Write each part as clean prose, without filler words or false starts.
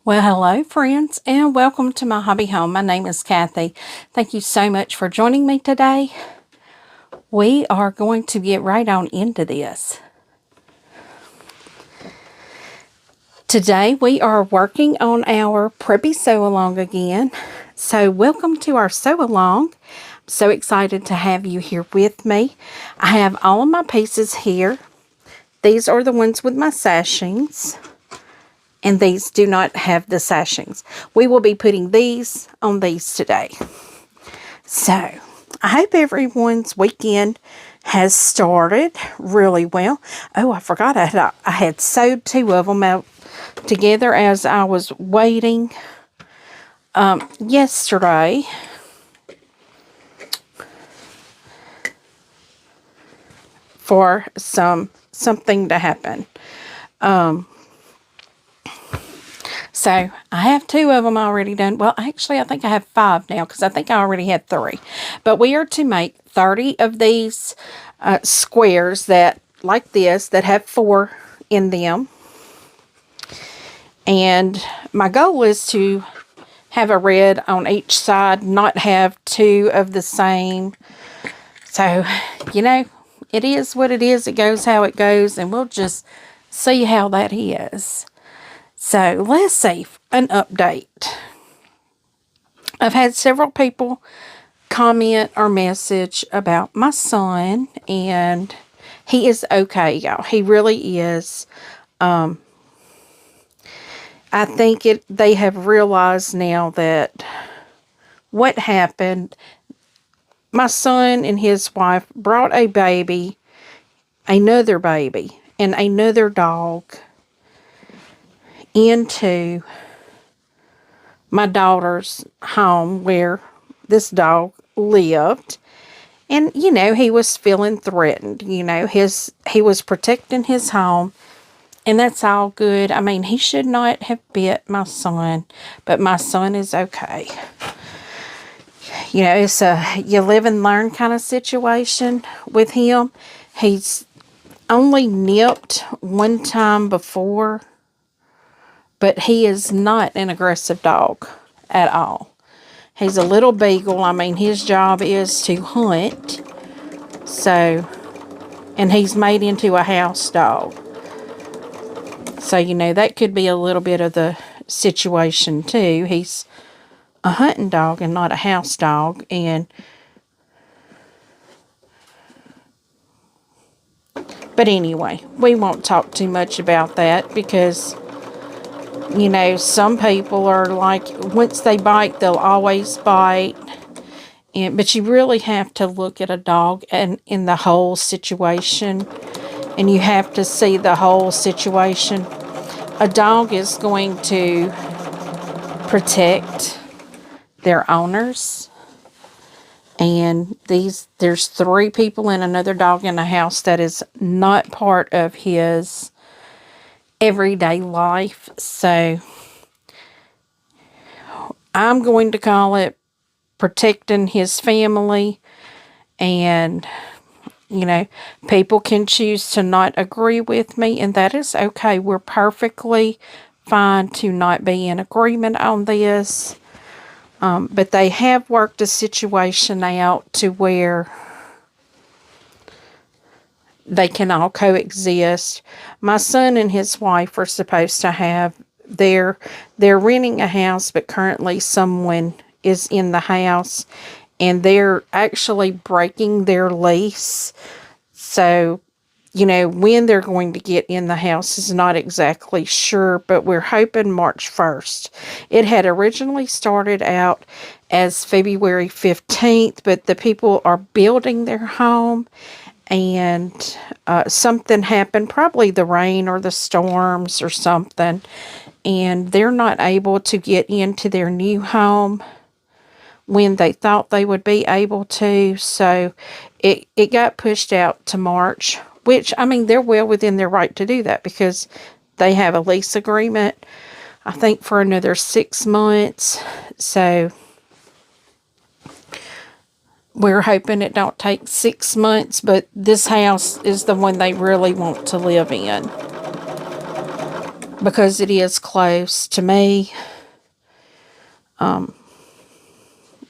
Well, hello, friends, and welcome to my hobby home. My name is Cathy. Thank you so much for joining me today. We are going to get right on into this. Today, we are working on our Preppy sew-along again. So, welcome to our sew-along. I'm so excited to have you here with me. I have all of my pieces here. These are the ones with my sashings. And these do not have the sashings. We will be putting these on these today. So, I hope everyone's weekend has started really well. Oh, I forgot I had sewed two of them out together as I was waiting yesterday. For something to happen. So, I have two of them already done. Well, actually, I think I have 5 now because I think I already had 3. But we are to make 30 of these squares that, like this, that have 4 in them. And my goal is to have a red on each side, not have 2 of the same. So, it is what it is. It goes how it goes, and we'll just see how that is. So, let's see, an update. I've had several people comment or message about my son, and he is okay, y'all. He really is. I think they have realized now that what happened, my son and his wife brought a baby, another baby, and another dog into my daughter's home where this dog lived. And, he was feeling threatened. He was protecting his home. And that's all good. I mean, he should not have bit my son. But my son is okay. It's a you live and learn kind of situation with him. He's only nipped one time before. But he is not an aggressive dog at all. He's a little beagle. I mean, his job is to hunt. So, and he's made into a house dog. So, that could be a little bit of the situation too. He's a hunting dog and not a house dog. But anyway, we won't talk too much about that because some people are like, once they bite, they'll always bite. But you really have to look at a dog and in the whole situation. And you have to see the whole situation. A dog is going to protect their owners. And there's 3 people and another dog in the house that is not part of his everyday life. So I'm going to call it protecting his family. And people can choose to not agree with me, and that is okay. We're perfectly fine to not be in agreement on this. But they have worked a situation out to where they can all coexist. My son and his wife are supposed to have they're renting a house, but currently someone is in the house and they're actually breaking their lease. So, when they're going to get in the house is not exactly sure, but we're hoping March 1st. It had originally started out as February 15th, but the people are building their home. And something happened, probably the rain or the storms or something, and they're not able to get into their new home when they thought they would be able to. So it got pushed out to March, which, I mean, they're well within their right to do that because they have a lease agreement, I think, for another 6 months. So we're hoping it don't take 6 months, but this house is the one they really want to live in. because it is close to me.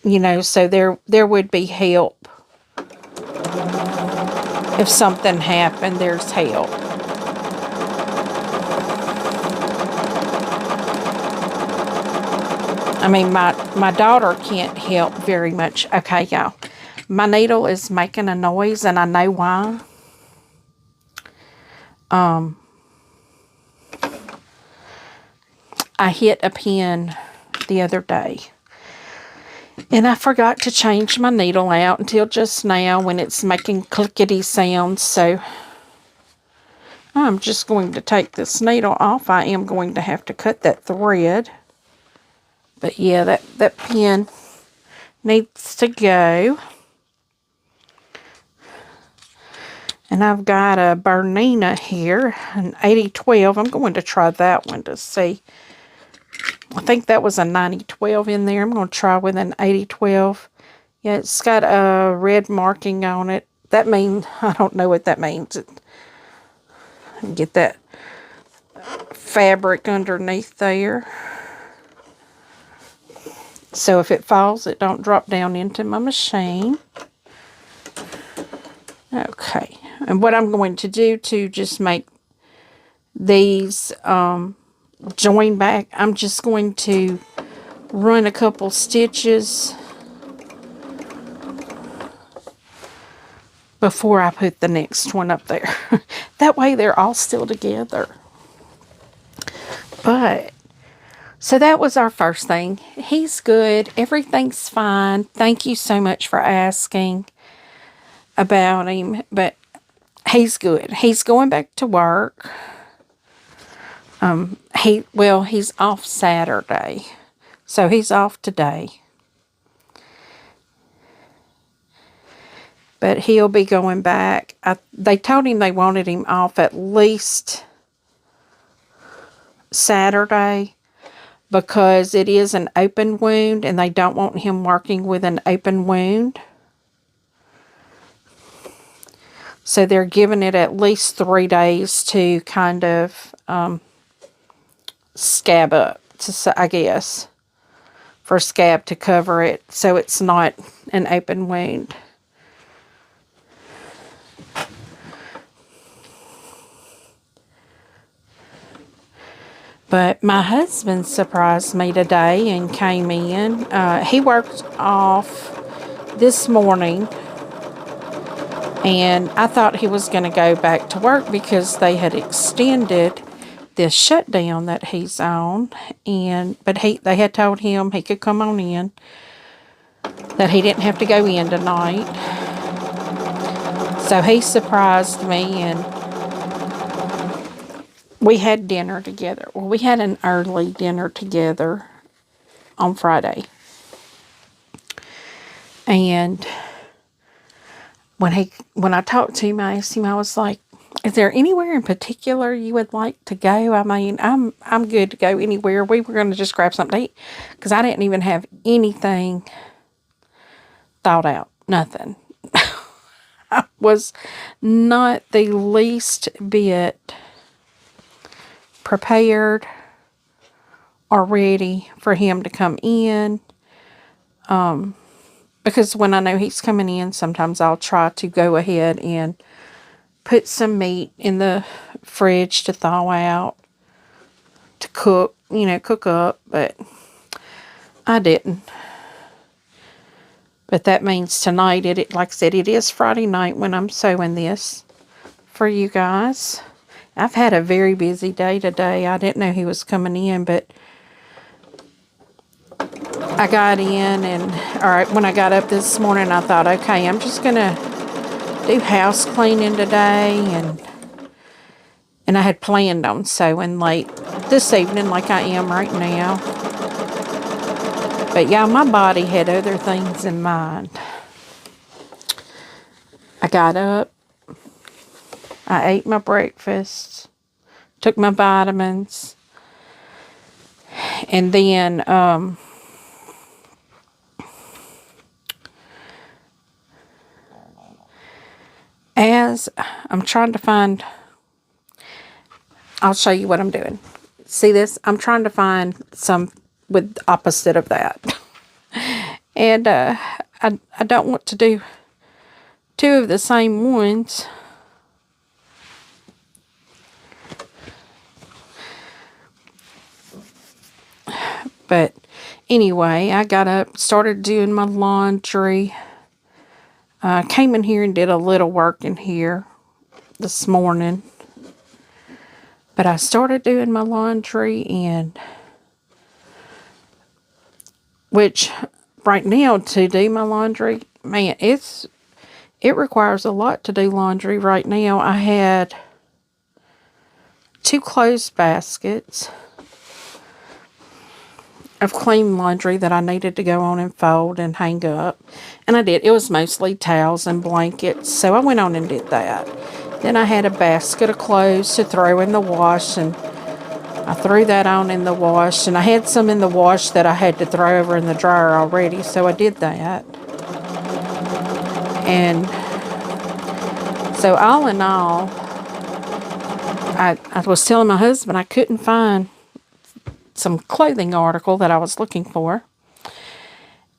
You know, so there would be help. If something happened, there's help. I mean, my daughter can't help very much. Okay, y'all. My needle is making a noise, and I know why. I hit a pin the other day. And I forgot to change my needle out until just now when it's making clickety sounds. So I'm just going to take this needle off. I am going to have to cut that thread. But yeah, that pin needs to go. And I've got a Bernina here, an 8012. I'm going to try that one to see. I think that was a 9012 in there. I'm going to try with an 8012. Yeah, it's got a red marking on it. That means, I don't know what that means. Get that fabric underneath there. So if it falls, it don't drop down into my machine. Okay. And what I'm going to do to just make these join back, I'm just going to run a couple stitches before I put the next one up there. That way they're all still together. But, so that was our first thing. He's good. Everything's fine. Thank you so much for asking about him. But he's good. He's going back to work. He's off Saturday. So he's off today. But he'll be going back. They told him they wanted him off at least Saturday because it is an open wound and they don't want him working with an open wound. So they're giving it at least 3 days to kind of scab up, I guess, for scab to cover it so it's not an open wound. But my husband surprised me today and came in. He worked off this morning. And I thought he was going to go back to work because they had extended this shutdown that he's on. But they had told him he could come on in. That he didn't have to go in tonight. So he surprised me and we had dinner together. Well, we had an early dinner together on Friday. And when I talked to him, I asked him, I was like, is there anywhere in particular you would like to go? I mean, I'm good to go anywhere. We were going to just grab something to eat because I didn't even have anything thought out. Nothing. I was not the least bit prepared or ready for him to come in. Because when I know he's coming in, sometimes I'll try to go ahead and put some meat in the fridge to thaw out, to cook, cook up, but I didn't. But that means tonight, like I said, it is Friday night when I'm sewing this for you guys. I've had a very busy day today. I didn't know he was coming in, but I got in and, when I got up this morning, I thought, okay, I'm just going to do house cleaning today. And I had planned on sewing late this evening like I am right now. But yeah, my body had other things in mind. I got up. I ate my breakfast. Took my vitamins. And then, as I'm trying to find, I'll show you what I'm doing. See this? I'm trying to find some with the opposite of that. And I don't want to do two of the same ones. But anyway, I got up, started doing my laundry. Came in here and did a little work in here this morning. But I started doing my laundry, and which right now to do my laundry, man, it requires a lot to do laundry right now. I had 2 clothes baskets of clean laundry that I needed to go on and fold and hang up. And I did. It was mostly towels and blankets, so I went on and did that. Then I had a basket of clothes to throw in the wash, and I threw that on in the wash. And I had some in the wash that I had to throw over in the dryer already, so I did that. And so all in all, I was telling my husband I couldn't find some clothing article that I was looking for.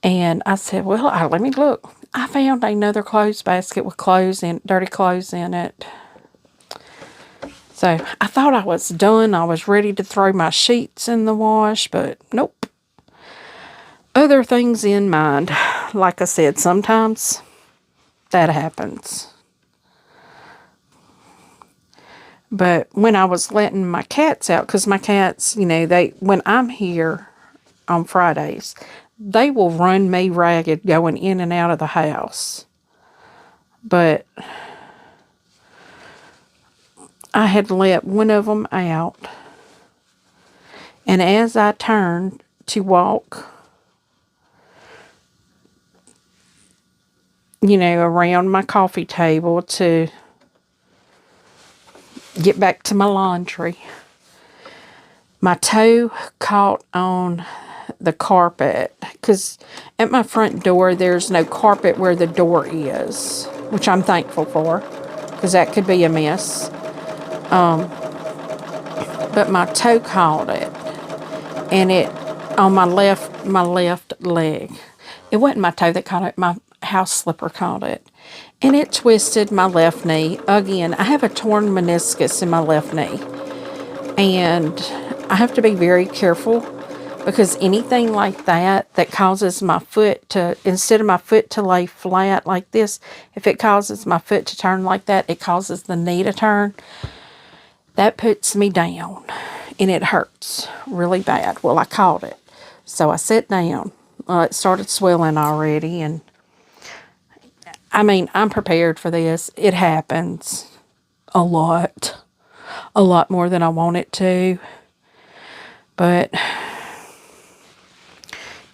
And I said, well, let me look. I found another clothes basket with dirty clothes in it. So I thought I was done. I was ready to throw my sheets in the wash, but nope. Other things in mind. Like I said, sometimes that happens. But when I was letting my cats out, because my cats, when I'm here on Fridays, they will run me ragged going in and out of the house. But I had let one of them out. And as I turned to walk, around my coffee table to get back to my laundry, my toe caught on the carpet, because at my front door there's no carpet where the door is, which I'm thankful for, because that could be a mess. But my toe caught it, and it on my left leg. It wasn't my toe that caught it, my house slipper caught it. And it twisted my left knee. Again, I have a torn meniscus in my left knee. And I have to be very careful, because anything like that causes my foot to, instead of my foot to lay flat like this, if it causes my foot to turn like that, it causes the knee to turn. That puts me down, and it hurts really bad. Well, I caught it. So I sat down. It started swelling already, and I'm prepared for this. It happens a lot more than I want it to, but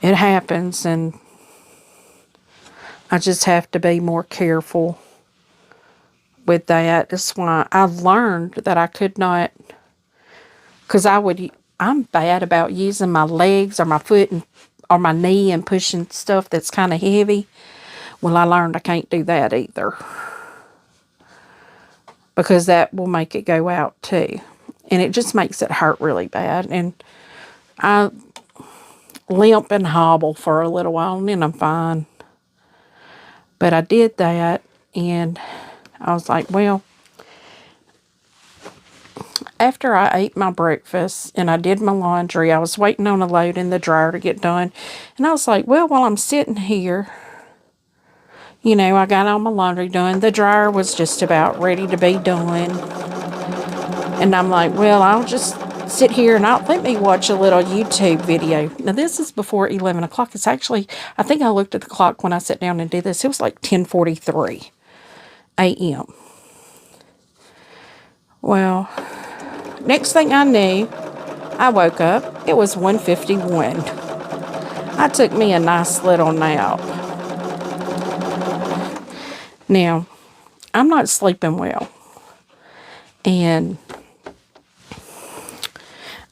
it happens, and I just have to be more careful with that. That's why I learned that I could not, because I'm bad about using my legs or my foot or my knee and pushing stuff that's kind of heavy. Well, I learned I can't do that either, because that will make it go out too. And it just makes it hurt really bad. And I limp and hobble for a little while, and then I'm fine. But I did that, and I was like, well, after I ate my breakfast and I did my laundry, I was waiting on a load in the dryer to get done. And I was like, well, while I'm sitting here, I got all my laundry done. The dryer was just about ready to be done. And I'm like, well, I'll just sit here and let me watch a little YouTube video. Now, this is before 11 o'clock. It's actually, I think I looked at the clock when I sat down and did this. It was like 10:43 a.m. Well, next thing I knew, I woke up. It was 1:51. I took me a nice little nap. Now, I'm not sleeping well. And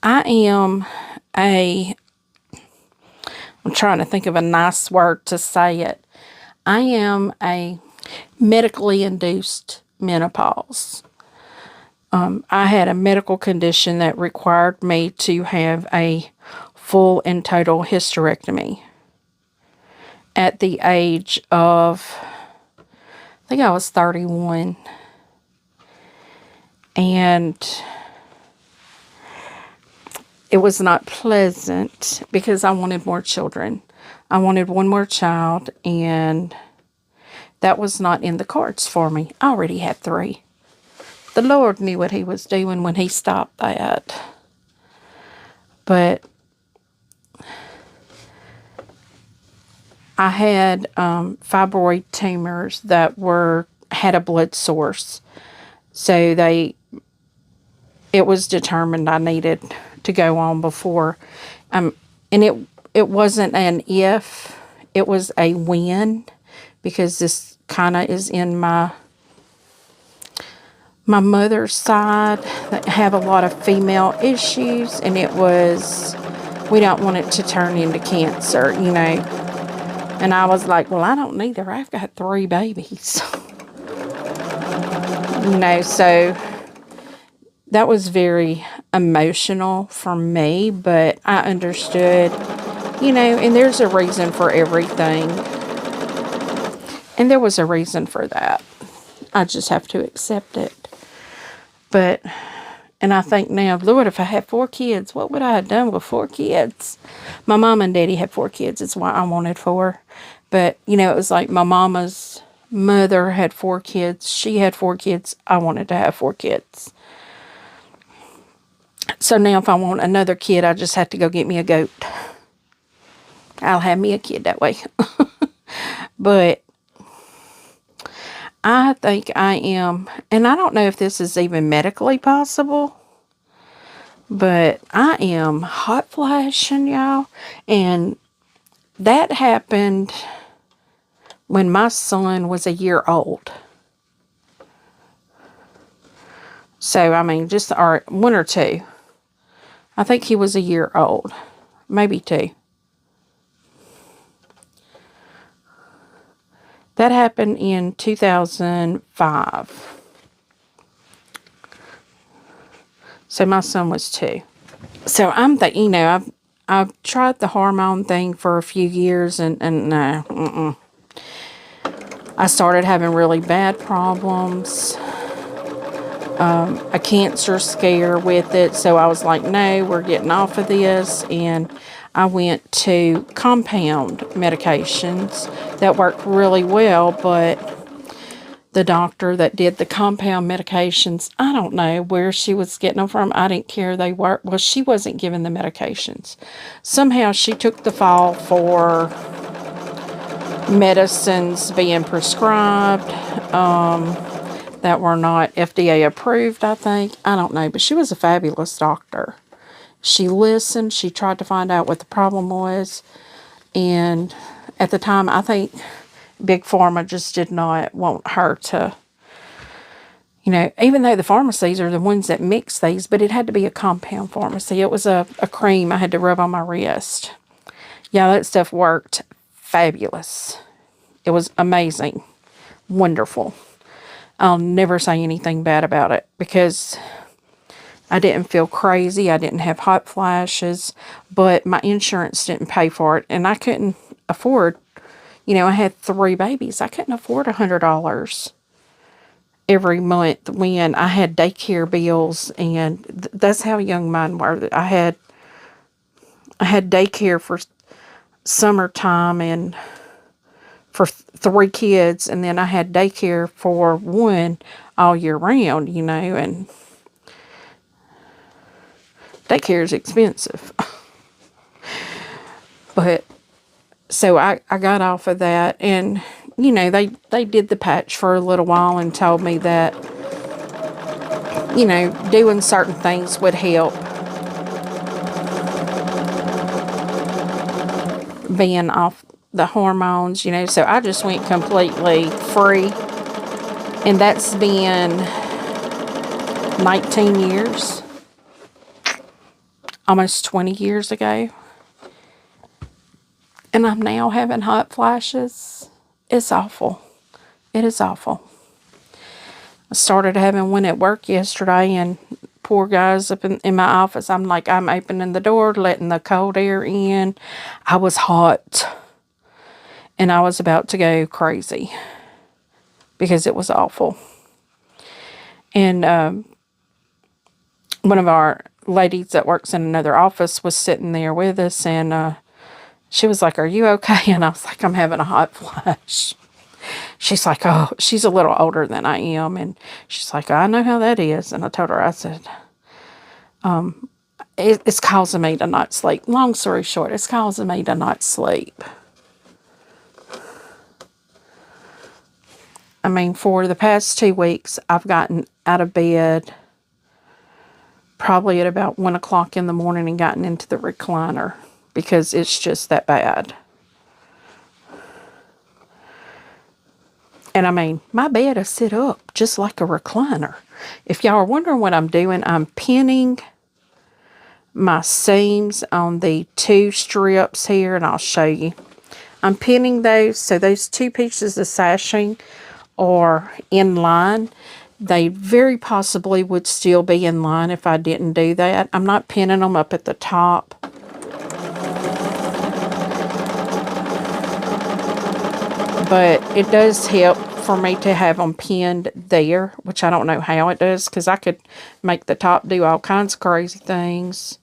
I'm trying to think of a nice word to say it. I am a medically induced menopause. I had a medical condition that required me to have a full and total hysterectomy at the age of, I think I was 31. And it was not pleasant because I wanted more children. I wanted one more child, and that was not in the cards for me. I already had 3. The Lord knew what he was doing when he stopped that. But I had fibroid tumors that had a blood source. So it was determined I needed to go on before. And it wasn't an if, it was a when, because this kind of is in my mother's side that have a lot of female issues, and it was, we don't want it to turn into cancer, you know. And I was like, well, I don't need her. I've got 3 babies. You know, so that was very emotional for me, but I understood, you know, and there's a reason for everything. And there was a reason for that. I just have to accept it. But, and I think now, Lord, if I had 4 kids, what would I have done with 4 kids? My mom and daddy had 4 kids. It's why I wanted 4. But, you know, it was like my mama's mother had 4 kids. She had 4 kids. I wanted to have 4 kids. So now if I want another kid, I just have to go get me a goat. I'll have me a kid that way. But I think I am, and I don't know if this is even medically possible, but I am hot flashing, y'all. And that happened when my son was a year old. So, I mean, just 1 or 2. I think he was a year old. Maybe 2. That happened in 2005. So my son was 2. So I'm thinking, you know, I've tried the hormone thing for a few years, and no, I started having really bad problems. A cancer scare with it. So I was like, no, we're getting off of this. And I went to compound medications that worked really well, but the doctor that did the compound medications, I don't know where she was getting them from. I didn't care. They worked. Well, she wasn't giving the medications. Somehow she took the fall for medicines being prescribed that were not FDA approved, I think. I don't know, but she was a fabulous doctor. She listened. She tried to find out what the problem was. And at the time, I think Big Pharma just did not want her to, you know, even though the pharmacies are the ones that mix these, but it had to be a compound pharmacy. It was a cream I had to rub on my wrist. Yeah, that stuff worked fabulous. It was amazing. Wonderful. I'll never say anything bad about it because I didn't feel crazy. I didn't have hot flashes, but my insurance didn't pay for it, and I couldn't afford, you know, I had 3 babies. I couldn't afford $100 every month when I had daycare bills, and that's how young mine were. I had daycare for summertime and for 3 kids, and then I had daycare for 1 all year round, you know, and daycare is expensive. But so I got off of that, and you know, they did the patch for a little while and told me that, you know, doing certain things would help. Being off the hormones, you know, so I just went completely free. And that's been 19 years. Almost 20 years ago. And I'm now having hot flashes. It's awful. It is awful. I started having one at work yesterday, and poor guys up in my office, I'm like, I'm opening the door, letting the cold air in. I was hot, and I was about to go crazy because it was awful. And one of our ladies that works in another office was sitting there with us, and she was like, "Are you okay?" And I was like, "I'm having a hot flash." She's like, "Oh," she's a little older than I am, and she's like, "I know how that is." And I told her, I said, it's causing me to not sleep. Long story short, it's causing me to not sleep. I mean, for the past 2 weeks, I've gotten out of bed probably at about 1 o'clock in the morning and gotten into the recliner because it's just that bad. And I mean, my bed is set up just like a recliner. If y'all are wondering what I'm doing, I'm pinning my seams on the 2 strips here, and I'll show you. I'm pinning those, so those 2 pieces of sashing are in line. They very possibly would still be in line if I didn't do that. I'm not pinning them up at the top. But it does help for me to have them pinned there, which I don't know how it does, because I could make the top do all kinds of crazy things.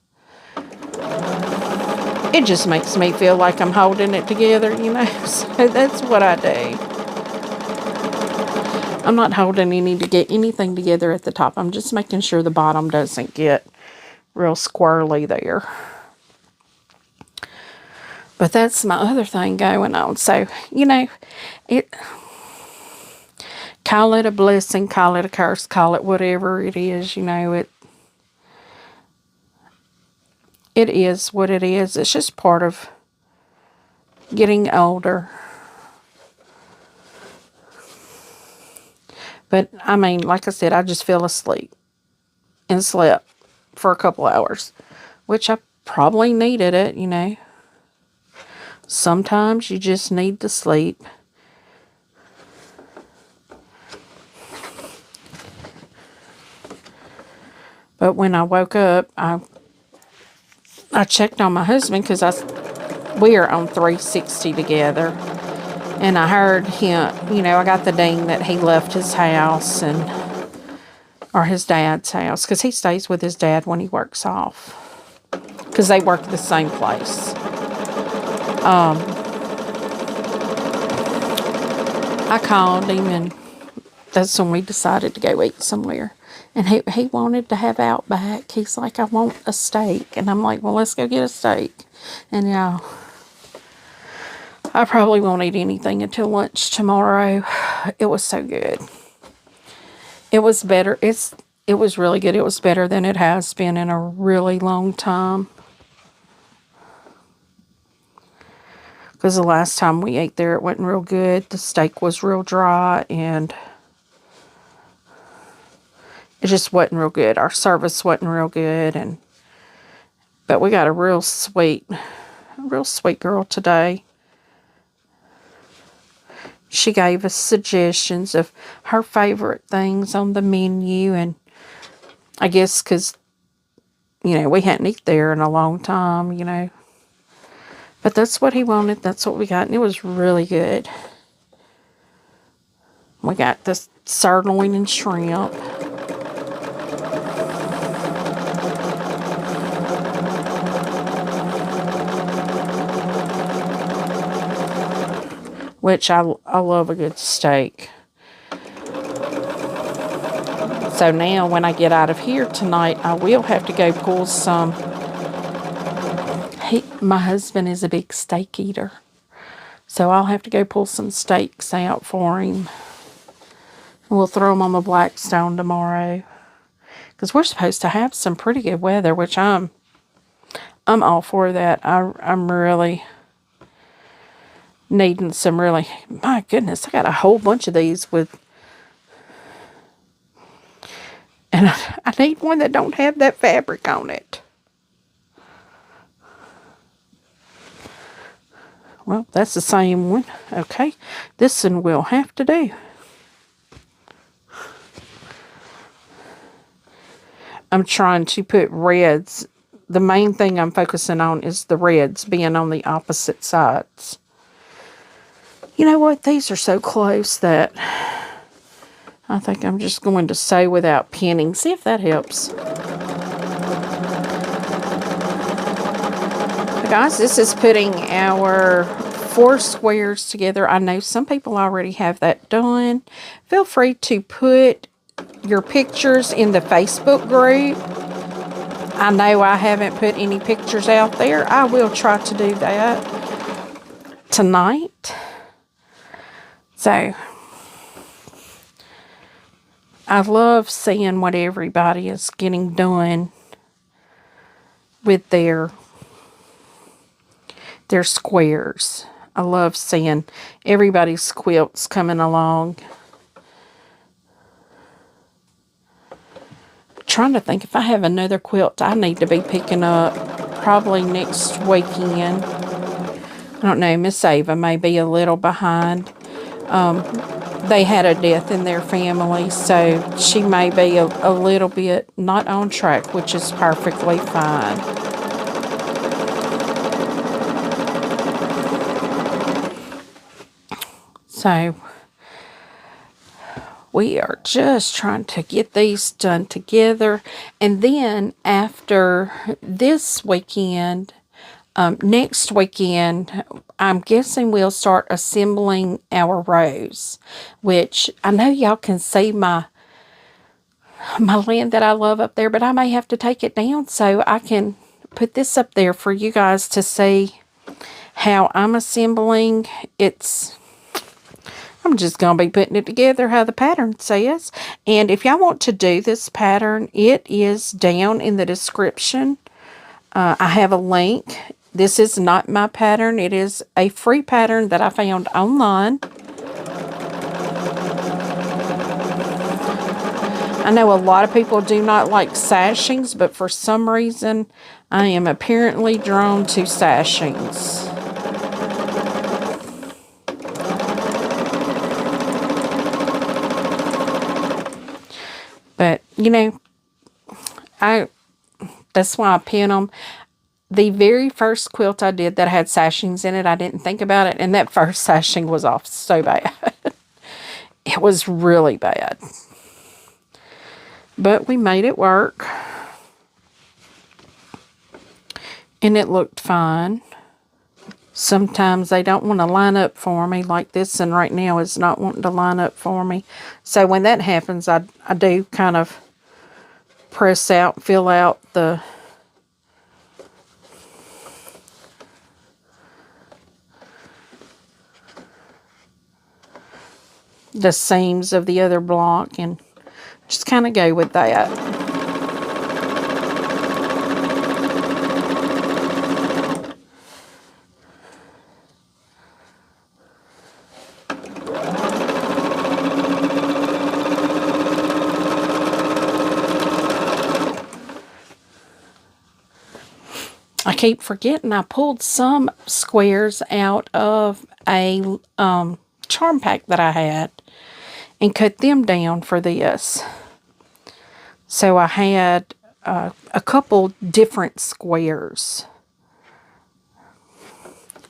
It just makes me feel like I'm holding it together, you know, so that's what I do. I'm not holding anything together at the top. I'm just making sure the bottom doesn't get real squirrely there. But that's my other thing going on. So, you know, call it a blessing, call it a curse, call it whatever it is, you know, it is what it is. It's just part of getting older. But, I mean, like I said, I just fell asleep and slept for a couple hours, which I probably needed it, you know. Sometimes you just need to sleep. But when I woke up, I checked on my husband because we are on 360 together. And I heard him, you know, I got the ding that he left his house or his dad's house, because he stays with his dad when he works off, because they work the same place. I called him, and that's when we decided to go eat somewhere. And he wanted to have Outback. He's like, I want a steak. And I'm like, well, let's go get a steak. And y'all, I probably won't eat anything until lunch tomorrow. It was so good. It was better. It was really good. It was better than it has been in a really long time. Because the last time we ate there, it wasn't real good. The steak was real dry, and it just wasn't real good. Our service wasn't real good, but we got a real sweet girl today. She gave us suggestions of her favorite things on the menu, and I guess because, you know, we hadn't eaten there in a long time, you know. But that's what he wanted. That's what we got, and it was really good. We got this sirloin and shrimp. Which I love a good steak. So now when I get out of here tonight, I will have to go pull some. My husband is a big steak eater. So I'll have to go pull some steaks out for him. We'll throw them on the Blackstone tomorrow. Because we're supposed to have some pretty good weather, which I'm all for that. I'm really needing some really, my goodness, I got a whole bunch of these with, and I need one that don't have that fabric on it. Well, that's the same one. Okay, this one will have to do. I'm trying to put reds. The main thing I'm focusing on is the reds being on the opposite sides. You know what? These are so close that I think I'm just going to sew without pinning. See if that helps. Guys, this is putting our 4 squares together. I know some people already have that done. Feel free to put your pictures in the Facebook group. I know I haven't put any pictures out there. I will try to do that tonight. So, I love seeing what everybody is getting done with their squares. I love seeing everybody's quilts coming along. Trying to think if I have another quilt I need to be picking up probably next weekend. I don't know, Miss Ava may be a little behind. They had a death in their family, so she may be a little bit not on track, which is perfectly fine. So, we are just trying to get these done together. And then after this weekend, next weekend, I'm guessing we'll start assembling our rows, which I know y'all can see my land that I love up there, but I may have to take it down so I can put this up there for you guys to see how I'm assembling. I'm just going to be putting it together how the pattern says. And if y'all want to do this pattern, it is down in the description. I have a link. This is not my pattern. It is a free pattern that I found online. I know a lot of people do not like sashings, but for some reason, I am apparently drawn to sashings. But, you know, that's why I pin them. The very first quilt I did that had sashings in it, I didn't think about it, and that first sashing was off so bad. It was really bad. But we made it work. And it looked fine. Sometimes they don't want to line up for me, like this one right now is not wanting to line up for me. So when that happens, I do kind of press out, fill out the seams of the other block and just kind of go with that. I keep forgetting I pulled some squares out of a charm pack that I had and cut them down for this. So I had a couple different squares,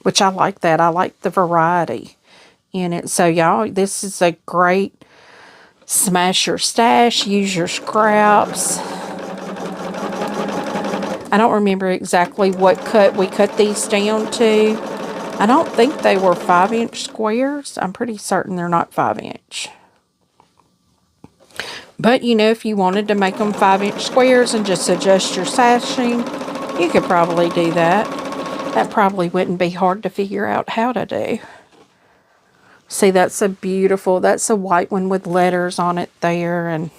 which I like that. I like the variety in it. So y'all, this is a great smash your stash, use your scraps. I don't remember exactly what cut we cut these down to. I don't think they were 5-inch squares. I'm pretty certain they're not 5-inch. But, you know, if you wanted to make them 5-inch squares and just adjust your sashing, you could probably do that. That probably wouldn't be hard to figure out how to do. See, that's a beautiful, that's a white one with letters on it there. And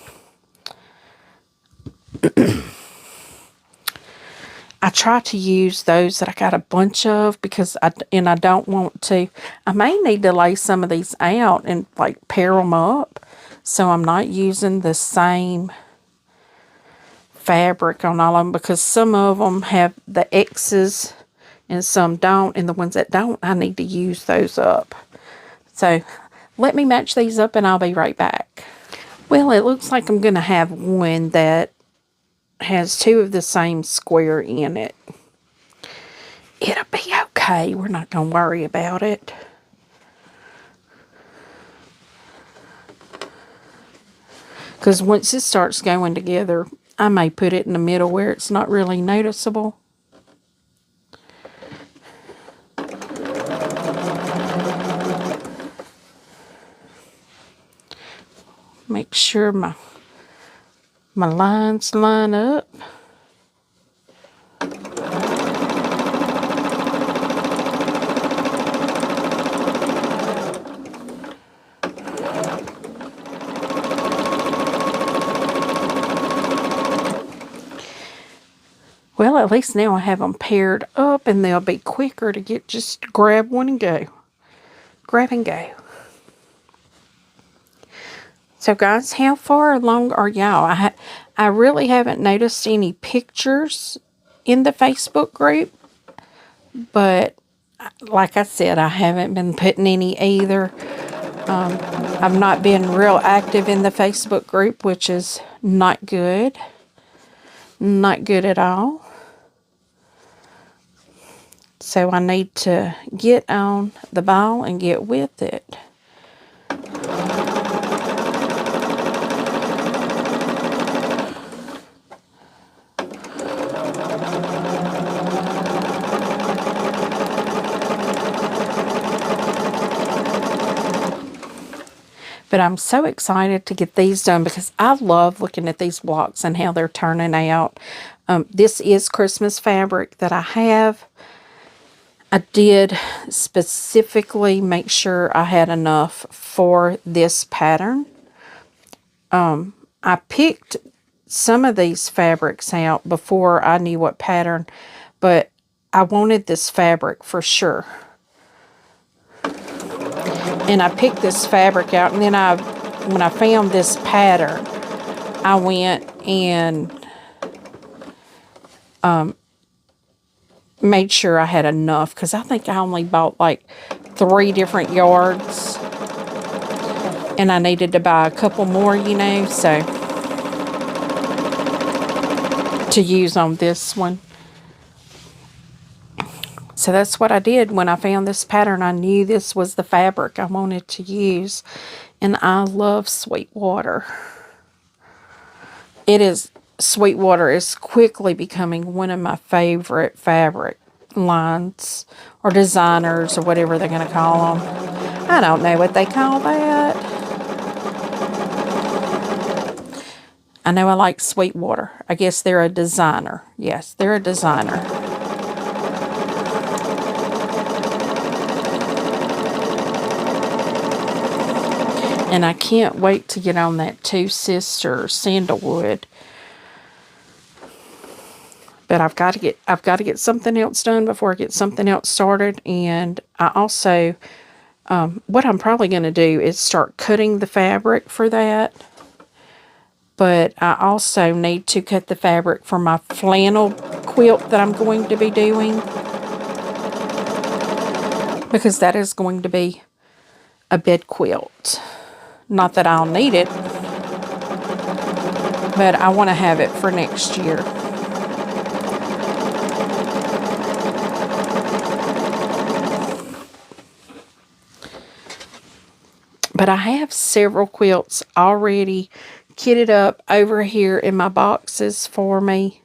I try to use those that I got a bunch of because I don't want to. I may need to lay some of these out and like pair them up. So I'm not using the same fabric on all of them because some of them have the X's and some don't. And the ones that don't, I need to use those up. So let me match these up and I'll be right back. Well, it looks like I'm going to have one that has two of the same square in it. It'll be okay. We're not going to worry about it. Because once it starts going together, I may put it in the middle where it's not really noticeable. Make sure my lines line up. Well, at least now I have them paired up and they'll be quicker to get, just grab one and go. Grab and go. So guys, how far along are y'all? I really haven't noticed any pictures in the Facebook group, but like I said, I haven't been putting any either. I've not been real active in the Facebook group, which is not good. Not good at all. So I need to get on the ball and get with it. But I'm so excited to get these done because I love looking at these blocks and how they're turning out. This is Christmas fabric that I have. I did specifically make sure I had enough for this pattern. I picked some of these fabrics out before I knew what pattern, but I wanted this fabric for sure. And I picked this fabric out, and then when I found this pattern, I went and made sure I had enough, because I think I only bought like 3 different yards, and I needed to buy a couple more, you know, so to use on this one. So that's what I did. When I found this pattern, I knew this was the fabric I wanted to use. And I love Sweetwater. Sweetwater is quickly becoming one of my favorite fabric lines or designers or whatever they're going to call them. I don't know what they call that. I know I like Sweetwater. I guess they're a designer. Yes, they're a designer. And I can't wait to get on that Two Sisters sandalwood. But I've got to get something else done before I get something else started. And I also, what I'm probably going to do is start cutting the fabric for that. But I also need to cut the fabric for my flannel quilt that I'm going to be doing, because that is going to be a bed quilt. Not that I'll need it, but I want to have it for next year. But I have several quilts already kitted up over here in my boxes for me.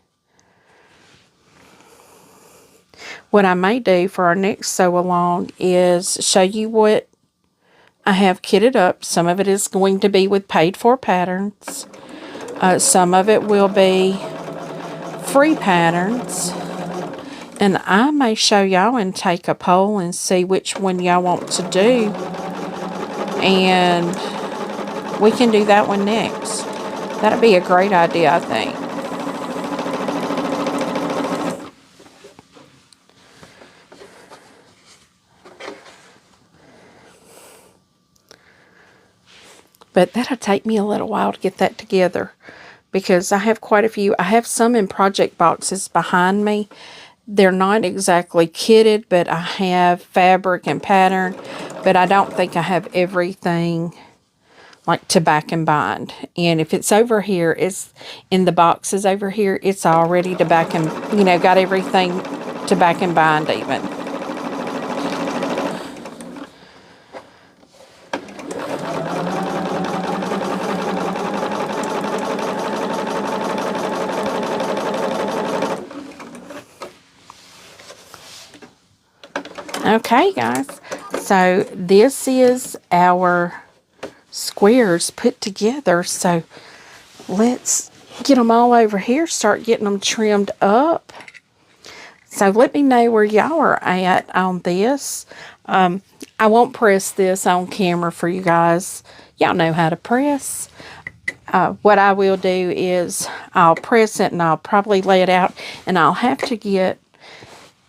What I may do for our next sew along is show you what I have kitted up. Some of it is going to be with paid for patterns. Some of it will be free patterns. And I may show y'all and take a poll and see which one y'all want to do. And we can do that one next. That'd be a great idea, I think. But that'll take me a little while to get that together, because I have quite a few. I have some in project boxes behind me. They're not exactly kitted, but I have fabric and pattern. But I don't think I have everything like to back and bind. And if it's over here, it's in the boxes over here, it's all ready to back and, got everything to back and bind even. Okay, guys. So this is our squares put together. So let's get them all over here, start getting them trimmed up. So let me know where y'all are at on this. I won't press this on camera for you guys. Y'all know how to press. What I will do is I'll press it and I'll probably lay it out, and I'll have to get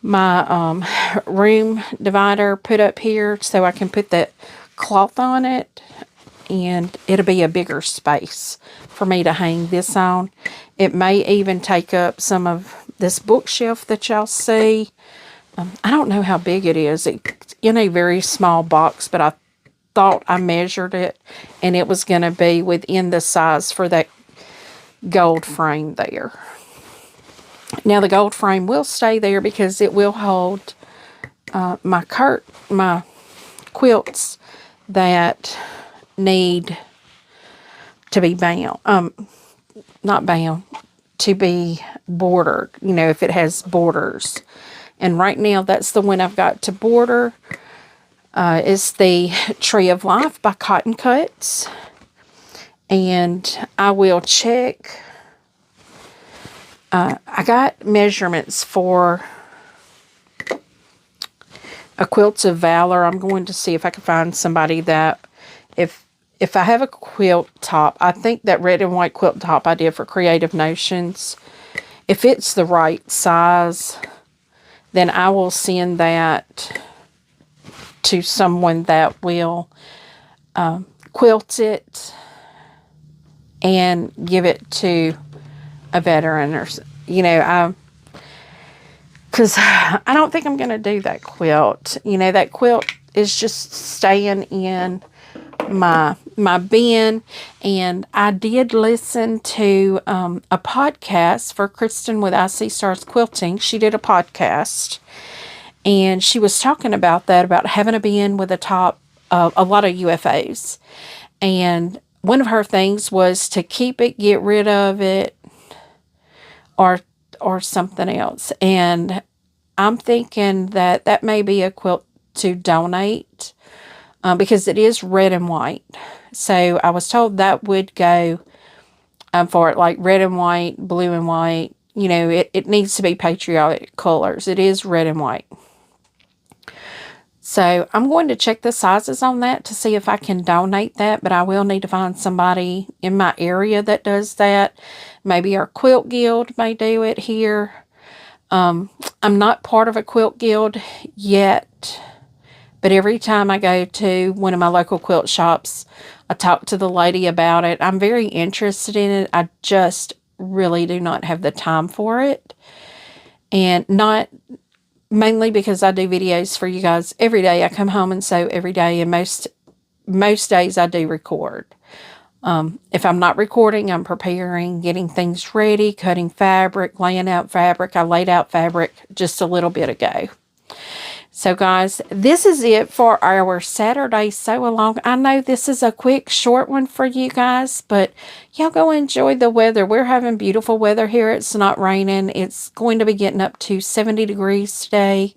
my room divider put up here so I can put that cloth on it, and it'll be a bigger space for me to hang this on. It may even take up some of this bookshelf that y'all see. I don't know how big it is. It's in a very small box, but I thought I measured it, and it was going to be within the size for that gold frame there. Now the gold frame will stay there because it will hold my quilts that need to be bound, not bound, to be bordered, if it has borders. And right now that's the one I've got to border. It's the Tree of Life by Cotton Cuts. And I will check. I got measurements for a Quilts of Valor. I'm going to see if I can find somebody that, if I have a quilt top, I think that red and white quilt top I did for Creative Notions, if it's the right size, then I will send that to someone that will quilt it and give it to a veteran, or because I don't think I'm going to do that quilt. That quilt is just staying in my bin. And I did listen to a podcast for Kristen with IC Stars Quilting. She did a podcast, and she was talking about that, about having a bin with a top of a lot of UFOs. And one of her things was to keep it, get rid of it, or something else. And I'm thinking that may be a quilt to donate, because it is red and white. So I was told that would go for it, like red and white, blue and white. It needs to be patriotic colors. It is red and white. So I'm going to check the sizes on that to see if I can donate that, but I will need to find somebody in my area that does that. Maybe our quilt guild may do it here. I'm not part of a quilt guild yet, but every time I go to one of my local quilt shops, I talk to the lady about it. I'm very interested in it. I just really do not have the time for it. And not mainly because I do videos for you guys every day. I come home and sew every day, and most days I do record. If I'm not recording, I'm preparing, getting things ready, cutting fabric, laying out fabric. I laid out fabric just a little bit ago. So guys, this is it for our Saturday sew along. I know this is a quick, short one for you guys, but y'all go enjoy the weather. We're having beautiful weather here. It's not raining. It's going to be getting up to 70 degrees today.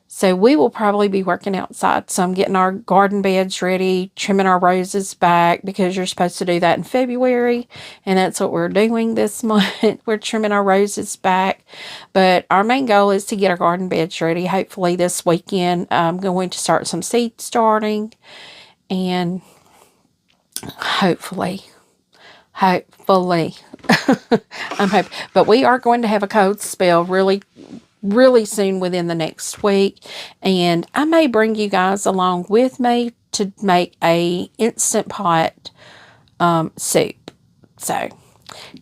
So we will probably be working outside. So I'm getting our garden beds ready, trimming our roses back, because you're supposed to do that in February. And that's what we're doing this month. We're trimming our roses back. But our main goal is to get our garden beds ready. Hopefully this weekend I'm going to start some seed starting. And hopefully. I'm hoping. But we are going to have a cold spell really soon, within the next week, and I may bring you guys along with me to make a Instant Pot soup. So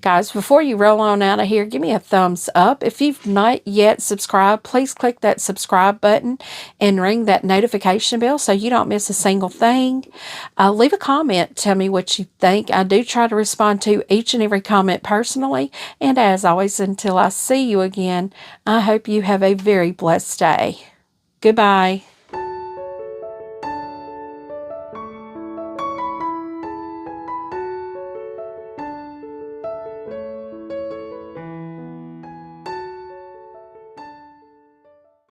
Guys, before you roll on out of here, give me a thumbs up. If you've not yet subscribed, please click that subscribe button and ring that notification bell so you don't miss a single thing. Leave a comment. Tell me what you think. I do try to respond to each and every comment personally. And as always, until I see you again, I hope you have a very blessed day. Goodbye.